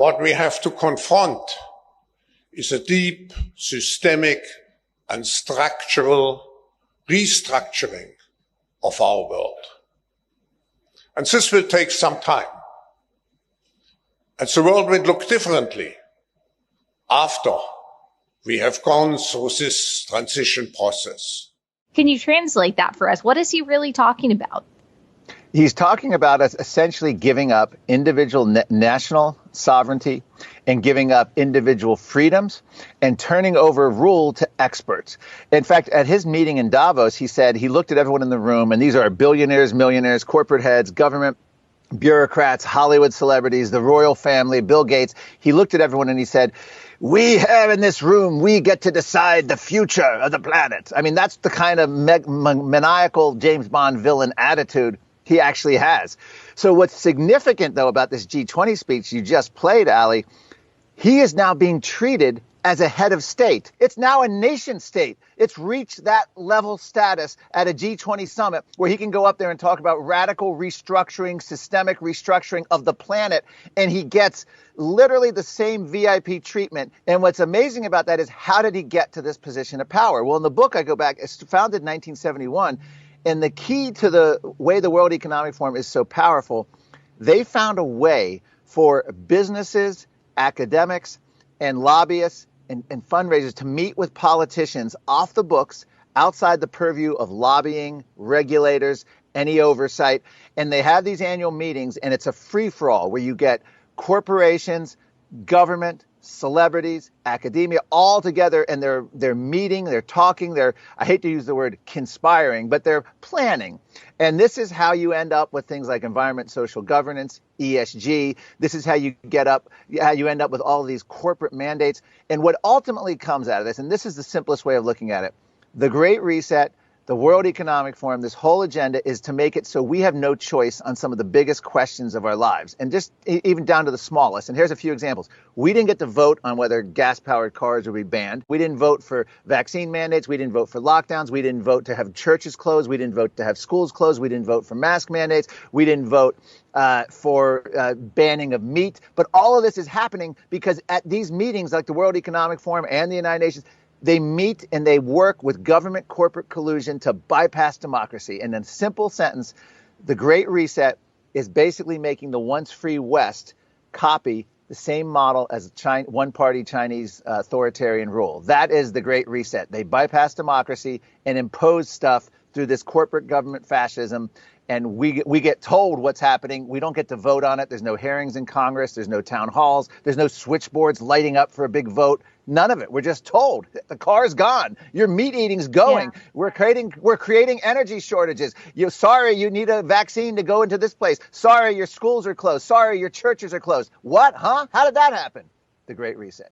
What we have to confront is a deep, systemic, and structural restructuring of our world. And this will take some time. And the world will look differently after we have gone through this transition process. Can you translate that for us? What is he really talking about? He's talking about us essentially giving up individual national sovereignty and giving up individual freedoms and turning over rule to experts. In fact, at his meeting in Davos, he said he looked at everyone in the room, and these are billionaires, millionaires, corporate heads, government bureaucrats, Hollywood celebrities, the royal family, Bill Gates. He looked at everyone and he said, we have in this room, we get to decide the future of the planet. I mean, that's the kind of maniacal James Bond villain attitude he actually has. So what's significant, though, about this G20 speech you just played, Ali, he is now being treated as a head of state. It's now a nation state. It's reached that level status at a G20 summit where he can go up there and talk about radical restructuring, systemic restructuring of the planet. And he gets literally the same VIP treatment. And what's amazing about that is, how did he get to this position of power? Well, in the book, I go back, it's founded in 1971. And the key to the way the World Economic Forum is so powerful, they found a way for businesses, academics, and lobbyists and fundraisers to meet with politicians off the books, outside the purview of lobbying, regulators, any oversight. And they have these annual meetings, and it's a free-for-all where you get corporations, government, celebrities, academia, all together, and they're meeting, they're talking, I hate to use the word conspiring, but they're planning. And this is how you end up with things like environment, social governance, ESG. This is how you end up with all of these corporate mandates. And what ultimately comes out of this, and this is the simplest way of looking at it, the Great Reset, the World Economic Forum, this whole agenda is to make it so we have no choice on some of the biggest questions of our lives, and just even down to the smallest. And here's a few examples. We didn't get to vote on whether gas-powered cars would be banned. We didn't vote for vaccine mandates. We didn't vote for lockdowns. We didn't vote to have churches closed. We didn't vote to have schools closed. We didn't vote for mask mandates. We didn't vote for banning of meat. But all of this is happening because at these meetings, like the World Economic Forum and the United Nations, they meet and they work with government corporate collusion to bypass democracy. And in a simple sentence, the Great Reset is basically making the once free West copy the same model as one-party Chinese authoritarian rule. That is the Great Reset. They bypass democracy and impose stuff through this corporate government fascism. And we get told what's happening. We don't get to vote on it. There's no hearings in Congress. There's no town halls. There's no switchboards lighting up for a big vote. None of it. We're just told the car's gone. Your meat eating's going. Yeah. We're creating energy shortages. Sorry, you need a vaccine to go into this place. Sorry, your schools are closed. Sorry, your churches are closed. What? Huh? How did that happen? The Great Reset.